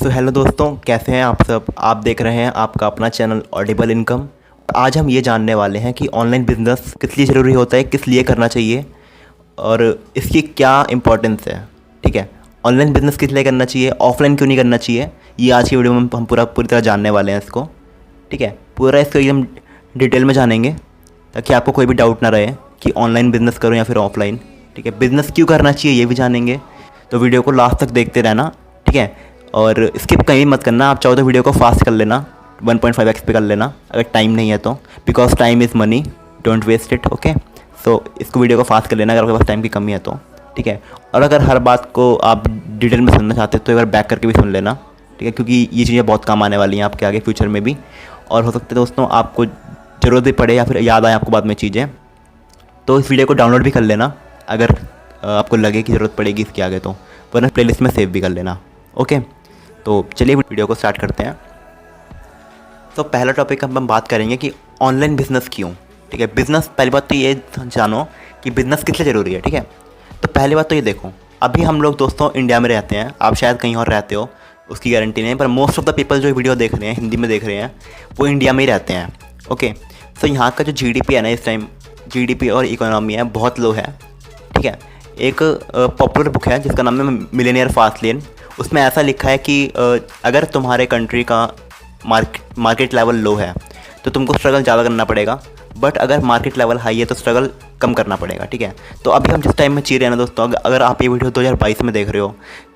So hello दोस्तों, कैसे हैं आप सब। आप देख रहे हैं आपका अपना चैनल ऑडिबल इनकम। आज हम ये जानने वाले हैं कि ऑनलाइन बिजनेस किस लिए ज़रूरी होता है, किस लिए करना चाहिए और इसकी क्या इंपॉर्टेंस है। ठीक है, ऑनलाइन बिजनेस किस लिए करना चाहिए, ऑफलाइन क्यों नहीं करना चाहिए, ये आज की वीडियो में हम पूरी तरह जानने वाले हैं इसको। ठीक है, पूरा इसको एकदम डिटेल में जानेंगे ताकि आपको कोई भी डाउट ना रहे कि ऑनलाइन बिजनेस करो या फिर ऑफलाइन। ठीक है, बिज़नेस क्यों करना चाहिए ये भी जानेंगे, तो वीडियो को लास्ट तक देखते रहना। ठीक है, और स्किप कहीं मत करना। आप चाहो तो वीडियो को फास्ट कर लेना, 1.5x पे कर लेना अगर टाइम नहीं है तो, because time is money, don't waste it. Okay, so इसको वीडियो को फास्ट कर लेना अगर आपके पास टाइम की कमी है तो। ठीक है, और अगर हर बात को आप डिटेल में सुनना चाहते हो तो एक बार बैक करके भी सुन लेना। ठीक है, क्योंकि ये चीज़ें बहुत काम आने वाली हैं आपके आगे फ्यूचर में भी, और हो सकता है दोस्तों आपको ज़रूरत भी पड़े या फिर याद आए आपको बाद में चीज़ें। तो इस वीडियो को डाउनलोड भी कर लेना अगर आपको लगे कि ज़रूरत पड़ेगी इसके आगे, तो वरना प्लेलिस्ट में सेव भी कर लेना। ओके, तो चलिए वीडियो को स्टार्ट करते हैं। तो पहला टॉपिक हम बात करेंगे कि ऑनलाइन बिज़नेस क्यों। ठीक है, बिज़नेस, पहली बात तो ये जानो कि बिज़नेस किस लिए ज़रूरी है। ठीक है, तो पहली बात तो ये देखो, अभी हम लोग दोस्तों इंडिया में रहते हैं, आप शायद कहीं और रहते हो उसकी गारंटी नहीं, पर मोस्ट ऑफ द पीपल जो वीडियो देख रहे हैं, हिंदी में देख रहे हैं, वो इंडिया में ही रहते हैं। ओके, तो यहाँ का जो GDP है ना, इस टाइम GDP और इकोनॉमी है बहुत लो है। ठीक है, एक पॉपुलर बुक है जिसका नाम है मिलियनियर फास्ट लेन। उसमें ऐसा लिखा है कि अगर तुम्हारे कंट्री का मार्केट लेवल लो है तो तुमको स्ट्रगल ज़्यादा करना पड़ेगा, बट अगर मार्केट लेवल हाई है तो स्ट्रगल कम करना पड़ेगा। ठीक है, तो अभी हम जिस टाइम में जी रहे हैं ना दोस्तों, अगर आप ये वीडियो 2022 में देख रहे हो,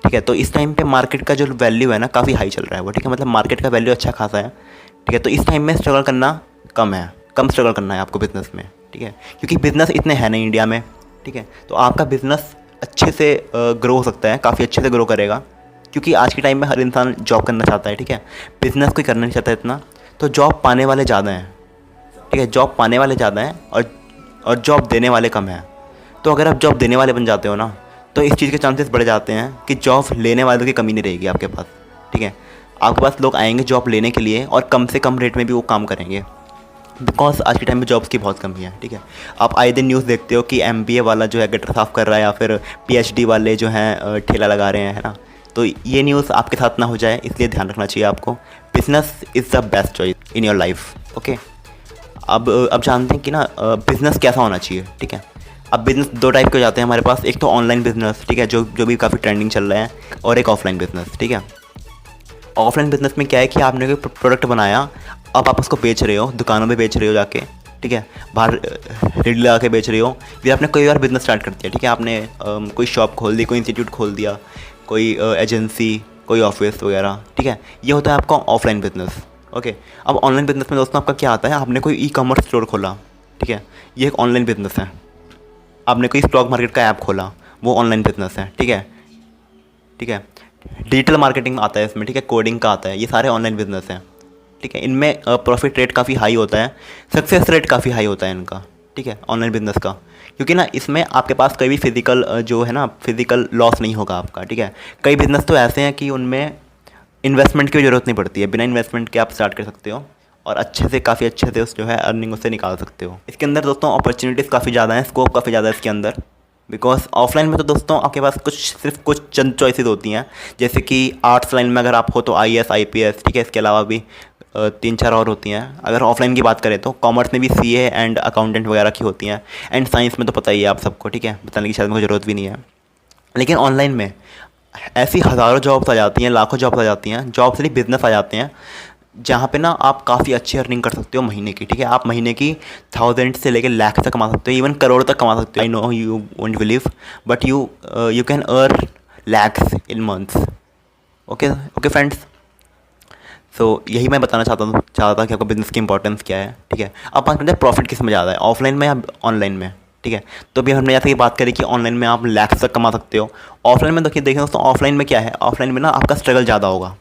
ठीक है, तो इस टाइम पे मार्केट का जो वैल्यू है ना काफ़ी हाई चल रहा है वो। ठीक है, मतलब मार्केट का वैल्यू अच्छा खासा है। ठीक है, तो इस टाइम में स्ट्रगल करना कम स्ट्रगल करना है आपको बिज़नेस में। ठीक है, क्योंकि बिज़नेस इतने हैं नहीं इंडिया में। ठीक है, तो आपका बिज़नेस अच्छे से ग्रो हो सकता है, काफ़ी अच्छे से ग्रो करेगा, क्योंकि आज के टाइम में हर इंसान जॉब करना चाहता है। ठीक है, बिज़नेस कोई करना नहीं चाहता इतना, तो जॉब पाने वाले ज़्यादा हैं। ठीक है, जॉब पाने वाले ज़्यादा हैं और जॉब देने वाले कम हैं। तो अगर आप जॉब देने वाले बन जाते हो ना, तो इस चीज़ के चांसेस बढ़ जाते हैं कि जॉब लेने वालों की कमी नहीं रहेगी आपके पास। ठीक है, आपके पास लोग आएंगे जॉब लेने के लिए और कम से कम रेट में भी वो काम करेंगे, बिकॉज आज के टाइम में जॉब्स की बहुत कमी है। ठीक है, आप आए दिन न्यूज़ देखते हो कि MBA वाला जो है गटर साफ़ कर रहा है, या फिर PhD वाले जो हैं ठेला लगा रहे हैं, है ना। तो ये न्यूज़ आपके साथ ना हो जाए, इसलिए ध्यान रखना चाहिए आपको। Business is the best choice in your life. Okay, अब जानते हैं कि ना बिज़नेस कैसा होना चाहिए। ठीक है, अब बिज़नेस दो टाइप के हो जाते हैं हमारे पास, एक तो ऑनलाइन बिज़नेस, ठीक है, जो भी काफ़ी ट्रेंडिंग चल रहा है, और एक ऑफलाइन बिज़नेस। ठीक है, ऑफलाइन बिज़नेस में क्या है कि आपने कोई प्रोडक्ट बनाया, अब आप उसको बेच रहे हो, दुकानों में बेच रहे हो जाके। ठीक है, बाहर रेडी लगा के बेच रहे हो, फिर आपने कोई और बिज़नेस स्टार्ट कर दिया। ठीक है, आपने कोई शॉप खोल दी, कोई इंस्टीट्यूट खोल दिया, कोई एजेंसी, कोई ऑफिस वगैरह। ठीक है, ये होता है आपका ऑफलाइन बिज़नेस। ओके, अब ऑनलाइन बिज़नेस में दोस्तों आपका क्या आता है, आपने कोई ई-कॉमर्स स्टोर खोला। ठीक है, ये एक ऑनलाइन बिज़नेस है। आपने कोई स्टॉक मार्केट का ऐप खोला, वो ऑनलाइन बिज़नेस है। ठीक है, ठीक है, डिजिटल मार्केटिंग आता है इसमें। ठीक है, कोडिंग का आता है, ये सारे ऑनलाइन बिज़नेस हैं। ठीक है, इनमें प्रॉफिट रेट काफ़ी हाई होता है, सक्सेस रेट काफ़ी हाई होता है इनका। ठीक है, ऑनलाइन बिज़नेस का, क्योंकि ना इसमें आपके पास कोई भी फिजिकल जो है ना फिजिकल लॉस नहीं होगा आपका। ठीक है, कई बिज़नेस तो ऐसे हैं कि उनमें इन्वेस्टमेंट की ज़रूरत नहीं पड़ती है, बिना इन्वेस्टमेंट के आप स्टार्ट कर सकते हो और अच्छे से काफ़ी अच्छे से उस जो है अर्निंग उससे निकाल सकते हो। इसके अंदर दोस्तों अपॉर्चुनिटीज़ काफ़ी ज़्यादा हैं, स्कोप काफ़ी ज़्यादा है इसके अंदर, बिकॉज ऑफलाइन में तो दोस्तों आपके पास सिर्फ कुछ चंद चॉइसेस होती हैं, जैसे कि आर्ट्स लाइन में अगर आप हो तो IAS IPS। ठीक है, इसके अलावा भी 3-4 और होती हैं। अगर ऑफलाइन की बात करें तो कॉमर्स में भी CA एंड अकाउंटेंट वगैरह की होती हैं, एंड साइंस में तो पता ही है आप सबको। ठीक है, बताने की शायद मुझे ज़रूरत भी नहीं है। लेकिन ऑनलाइन में ऐसी हज़ारों जॉब्स आ जाती हैं, लाखों जॉब्स आ जाती हैं, जॉब से नहीं बिज़नेस आ जाते हैं, जहाँ पे ना आप काफ़ी अच्छी अर्निंग कर सकते हो महीने की। ठीक है, आप महीने की 1000 से लेकर लाख तक कमा सकते हो, इवन करोड़ तक कमा सकते हो। I know you won't believe, but you can earn lakhs in months. Okay okay friends, so यही मैं बताना चाहता था कि आपको बिज़नेस की इंपॉर्टेंस क्या है। ठीक है, अब बात करते हैं प्रॉफिट किस में ज़्यादा है, ऑफलाइन में या ऑनलाइन में। ठीक है, तो अभी हमने जैसे कि बात करी कि ऑनलाइन में आप लैक्स तक कमा सकते हो, ऑफलाइन में देखिए दोस्तों, ऑफलाइन में क्या है, ऑफलाइन में ना आपका स्ट्रगल ज़्यादा होगा।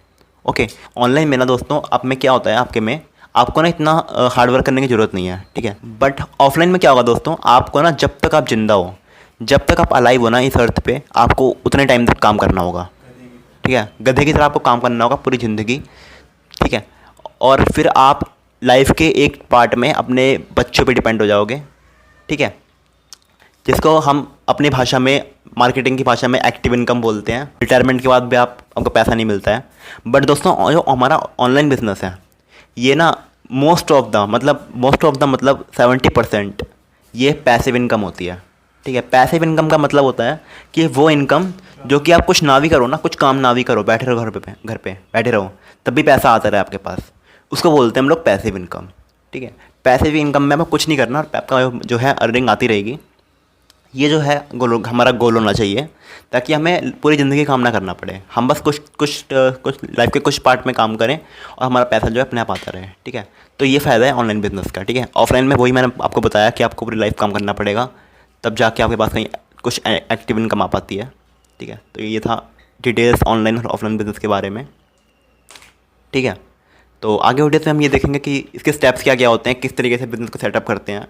ओके, ऑनलाइन में ना दोस्तों आप में क्या होता है, आपके में आपको ना इतना हार्ड वर्क करने की ज़रूरत नहीं है। ठीक है, बट ऑफलाइन में क्या होगा दोस्तों, आपको ना जब तक आप जिंदा हो, जब तक आप अलाइव हो ना इस अर्थ पे, आपको उतने टाइम तक काम करना होगा। ठीक है, गधे की तरह आपको काम करना होगा पूरी ज़िंदगी। ठीक है, और फिर आप लाइफ के एक पार्ट में अपने बच्चों पे डिपेंड हो जाओगे। ठीक है, जिसको हम अपनी भाषा में, मार्केटिंग की भाषा में एक्टिव इनकम बोलते हैं। रिटायरमेंट के बाद भी आप आपको पैसा नहीं मिलता है। बट दोस्तों जो हमारा ऑनलाइन बिजनेस है ये ना मोस्ट ऑफ द मतलब 70% ये पैसिव इनकम होती है। ठीक है, पैसिव इनकम का मतलब होता है कि वो इनकम जो कि आप कुछ ना भी करो ना, कुछ काम ना भी करो, बैठे रहो घर पे बैठे रहो, तब भी पैसा आता रहे आपके पास, उसको बोलते हैं हम लोग पैसिव इनकम। ठीक है, पैसिव इनकम में आपको कुछ नहीं करना और आपका जो है अर्निंग आती रहेगी। ये जो है हमारा गोल होना चाहिए, ताकि हमें पूरी ज़िंदगी काम ना करना पड़े, हम बस कुछ लाइफ के कुछ पार्ट में काम करें और हमारा पैसा जो है अपने आप आता रहे। ठीक है, तो ये फ़ायदा है ऑनलाइन बिजनेस का। ठीक है, ऑफलाइन में वही मैंने आपको बताया कि आपको पूरी लाइफ काम करना पड़ेगा, तब जाके आपके पास कहीं कुछ एक्टिव इनकम आ पाती है। ठीक है, तो ये था डिटेल्स ऑनलाइन और ऑफलाइन बिजनेस के बारे में। ठीक है, तो आगे वीडियो से हम ये देखेंगे कि इसके स्टेप्स क्या क्या होते हैं, किस तरीके से बिज़नेस को सेटअप करते हैं।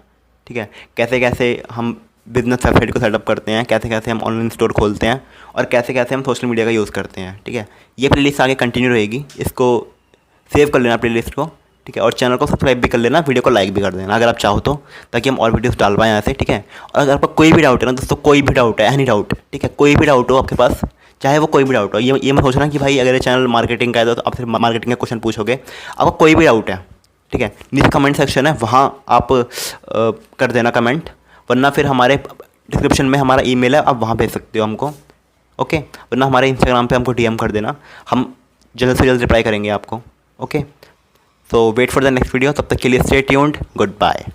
ठीक है, कैसे कैसे हम बिज़नेस वेबसाइट को सेटअप करते हैं, कैसे कैसे हम ऑनलाइन स्टोर खोलते हैं और कैसे कैसे हम सोशल मीडिया का यूज़ करते हैं। ठीक है, ये प्लेलिस्ट आगे कंटिन्यू रहेगी, इसको सेव कर लेना प्लेलिस्ट को। ठीक है, और चैनल को सब्सक्राइब भी कर लेना, वीडियो को लाइक भी कर देना अगर आप चाहो तो, ताकि हम और वीडियोस डाल पाएँ यहाँ से। ठीक है, और अगर आपका कोई भी डाउट है ना दोस्तों, कोई भी डाउट है, एनी डाउट, ठीक है, कोई भी डाउट हो आपके पास, चाहे वो कोई भी डाउट हो, ये मत सोचना कि भाई अगर ये चैनल मार्केटिंग का है तो आप सिर्फ मार्केटिंग का क्वेश्चन पूछोगे। आपका कोई भी डाउट है, ठीक है, नीचे कमेंट सेक्शन है, वहाँ आप कर देना कमेंट, वरना फिर हमारे डिस्क्रिप्शन में हमारा ईमेल है, आप वहाँ भेज सकते हो हमको। ओके, वरना हमारे इंस्टाग्राम पे हमको डीएम कर देना, हम जल्द से जल्द रिप्लाई करेंगे आपको। Okay, so wait for the next video, तब तक के लिए स्टे ट्यून्ड, गुड बाय।